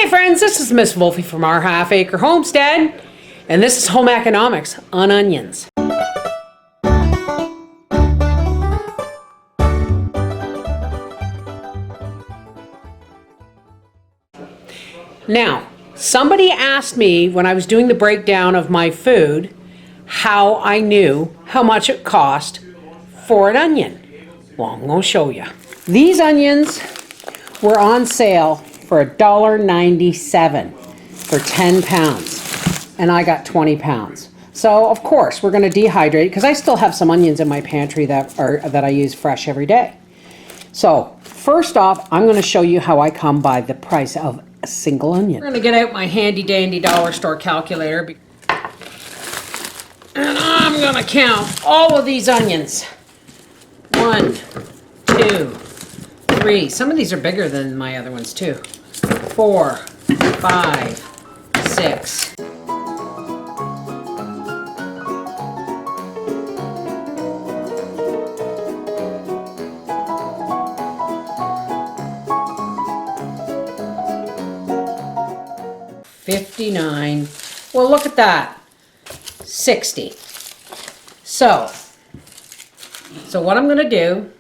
Hey friends, this is Miss Wolfie from our Half Acre Homestead, and this is Home Economics on Onions. Now, somebody asked me when I was doing the breakdown of my food how I knew how much it cost for an onion. Well, I'm going to show you. These onions were on sale for $1.97 for 10 pounds, and I got 20 pounds. So of course we're going to dehydrate because I still have some onions in my pantry that I use fresh every day. So first off, I'm going to show you how I come by the price of a single onion. I'm going to get out my handy dandy dollar store calculator and I'm going to count all of these onions. 1, 2, 3. Some of these are bigger than my other ones too. 4, 5, 6. $59. Well, look at that. $60. So what I'm going to do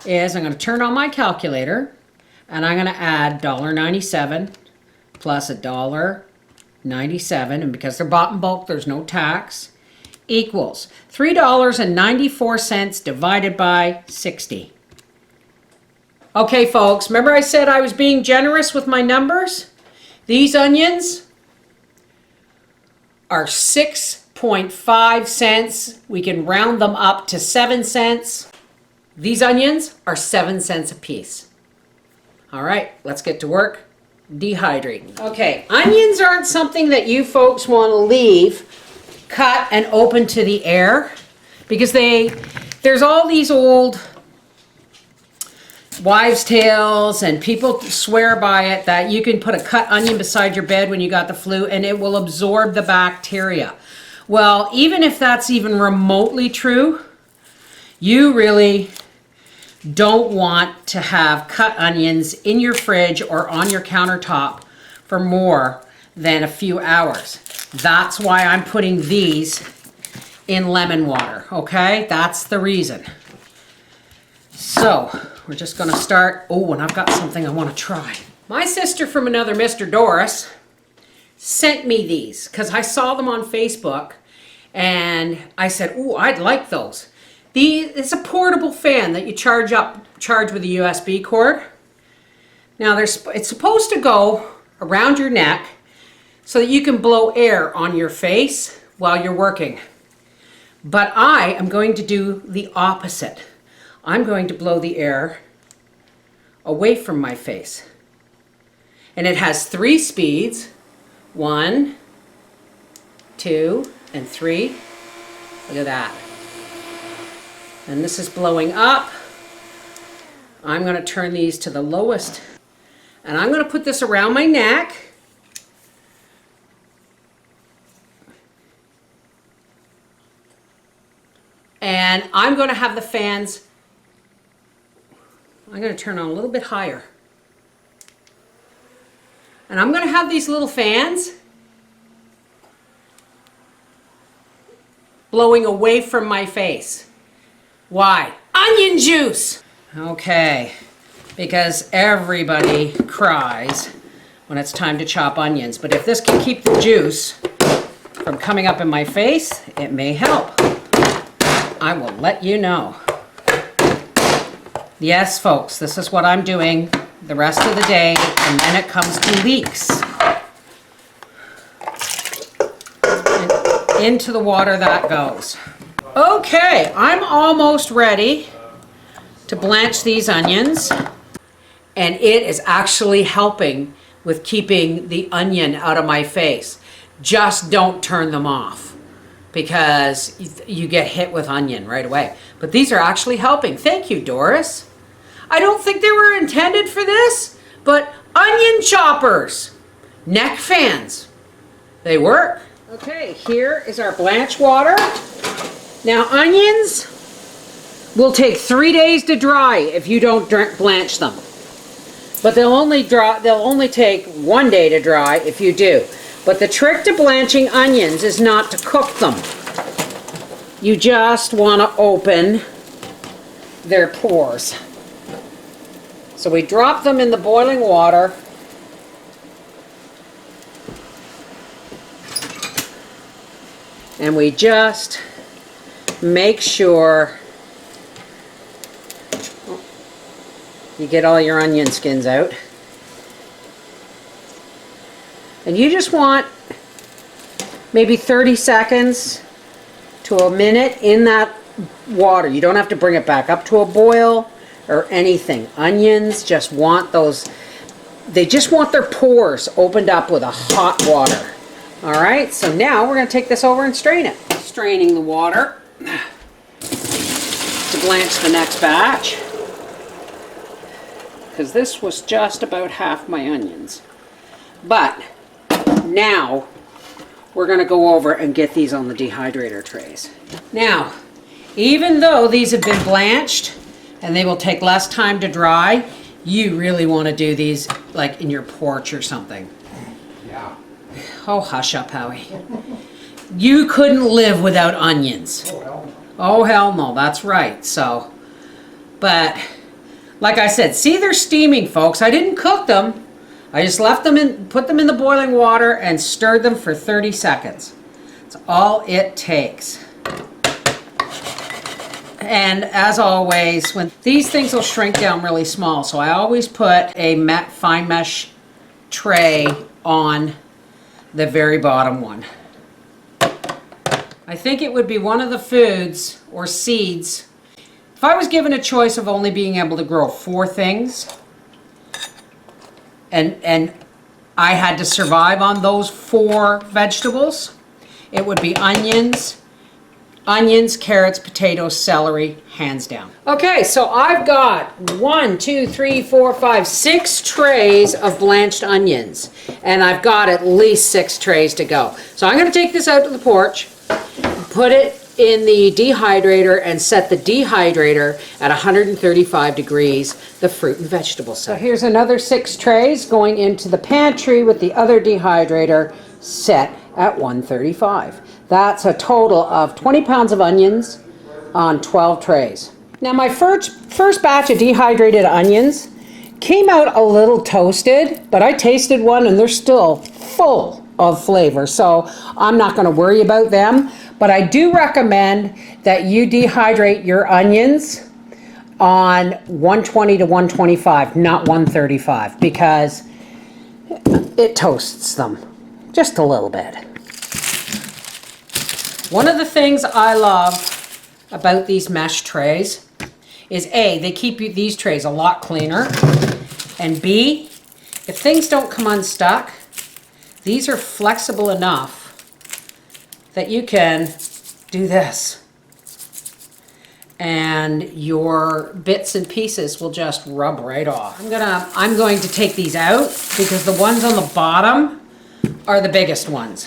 is I'm going to turn on my calculator and I'm going to add $1.97 plus $1.97, and because they're bought in bulk, there's no tax, equals $3.94 divided by 60. Okay, folks, remember I said I was being generous with my numbers? These onions are 6.5 cents. We can round them up to 7 cents. These onions are 7 cents a piece. All right, let's get to work dehydrating. Okay, onions aren't something that you folks want to leave cut and open to the air because there's all these old wives' tales and people swear by it that you can put a cut onion beside your bed when you got the flu and it will absorb the bacteria. Well, even if that's even remotely true, you really don't want to have cut onions in your fridge or on your countertop for more than a few hours. That's why I'm putting these in lemon water, okay? That's the reason. So we're just going to start. Oh, and I've got something I want to try. My sister from another Mr. Doris sent me these because I saw them on Facebook and I said, oh, I'd like those. It's a portable fan that you charge with a USB cord. Now it's supposed to go around your neck so that you can blow air on your face while you're working. But I am going to do the opposite. I'm going to blow the air away from my face. And it has 3 speeds. 1, 2, and 3. Look at that. And this is blowing up. I'm going to turn these to the lowest. And I'm going to put this around my neck. And I'm going to have the fans, I'm going to turn on a little bit higher. And I'm going to have these little fans blowing away from my face. Why? Onion juice! Okay, because everybody cries when it's time to chop onions. But if this can keep the juice from coming up in my face, it may help. I will let you know. Yes, folks, this is what I'm doing the rest of the day, and then it comes to leeks. And into the water that goes. Okay, I'm almost ready to blanch these onions, and it is actually helping with keeping the onion out of my face. Just don't turn them off because you get hit with onion right away. But these are actually helping. Thank you, Doris. I don't think they were intended for this, but onion choppers, neck fans, they work. Okay, here is our blanch water. Now onions will take 3 days to dry if you don't blanch them. But they'll only take 1 day to dry if you do. But the trick to blanching onions is not to cook them. You just want to open their pores. So we drop them in the boiling water. And we just make sure you get all your onion skins out. And you just want maybe 30 seconds to a minute in that water. You don't have to bring it back up to a boil or anything. Onions just want they just want their pores opened up with a hot water. All right, so now we're going to take this over and strain it. Straining the water to blanch the next batch, because this was just about half my onions. But now we're going to go over and get these on the dehydrator trays. Now, even though these have been blanched and they will take less time to dry, you really want to do these like in your porch or something. Yeah. Oh, hush up, Howie. You couldn't live without onions. Oh, hell no. Oh, hell no, that's right. So, but like I said, see, they're steaming, folks. I didn't cook them. I just left them put them in the boiling water and stirred them for 30 seconds. That's all it takes. And as always, when these things will shrink down really small, so I always put a fine mesh tray on the very bottom one. I think it would be one of the foods or seeds. If I was given a choice of only being able to grow 4 things, and I had to survive on those 4 vegetables, it would be onions, carrots, potatoes, celery, hands down. Okay, so I've got 6 trays of blanched onions, and I've got at least 6 trays to go. So I'm going to take this out to the porch, put it in the dehydrator, and set the dehydrator at 135 degrees, the fruit and vegetable side. So here's another 6 trays going into the pantry with the other dehydrator set at 135. That's a total of 20 pounds of onions on 12 trays. Now my first batch of dehydrated onions came out a little toasted, but I tasted one and they're still full of flavor, so I'm not going to worry about them. But I do recommend that you dehydrate your onions on 120 to 125, not 135, because it toasts them just a little bit. One of the things I love about these mesh trays is A, they keep these trays a lot cleaner, and B, if things don't come unstuck, these are flexible enough that you can do this and your bits and pieces will just rub right off. I'm going to take these out because the ones on the bottom are the biggest ones.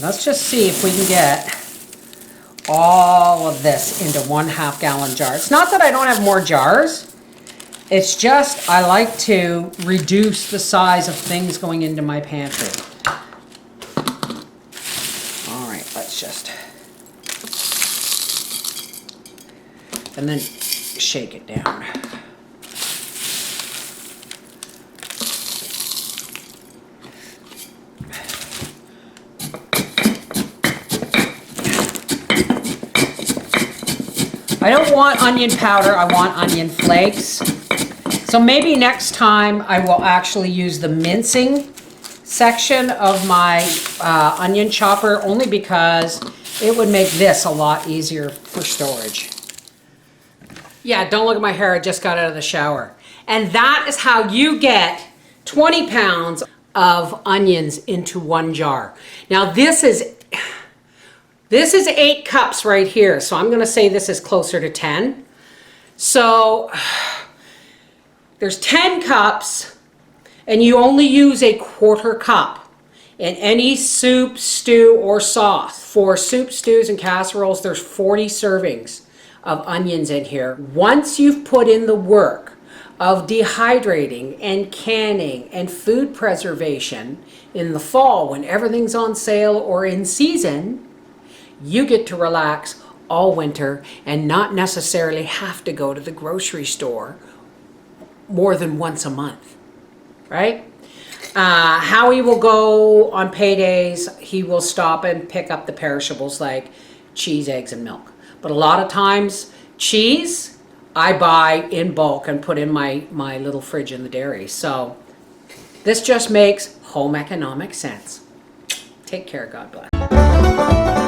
Let's just see if we can get all of this into 1/2 gallon jar. It's not that I don't have more jars. It's just I like to reduce the size of things going into my pantry. All right, let's just, and then shake it down. I don't want onion powder, I want onion flakes. So maybe next time I will actually use the mincing section of my onion chopper, only because it would make this a lot easier for storage. Yeah, don't look at my hair, I just got out of the shower. And that is how you get 20 pounds of onions into 1 jar. Now this is 8 cups right here, so I'm gonna say this is closer to 10. So there's 10 cups, and you only use a 1/4 cup in any soup, stew, or sauce. For soup, stews, and casseroles, there's 40 servings of onions in here. Once you've put in the work of dehydrating and canning and food preservation in the fall when everything's on sale or in season, you get to relax all winter and not necessarily have to go to the grocery store more than once a month, right? Howie will go on paydays. He will stop and pick up the perishables like cheese, eggs, and milk. But a lot of times, cheese, I buy in bulk and put in my little fridge in the dairy. So this just makes home economic sense. Take care. God bless.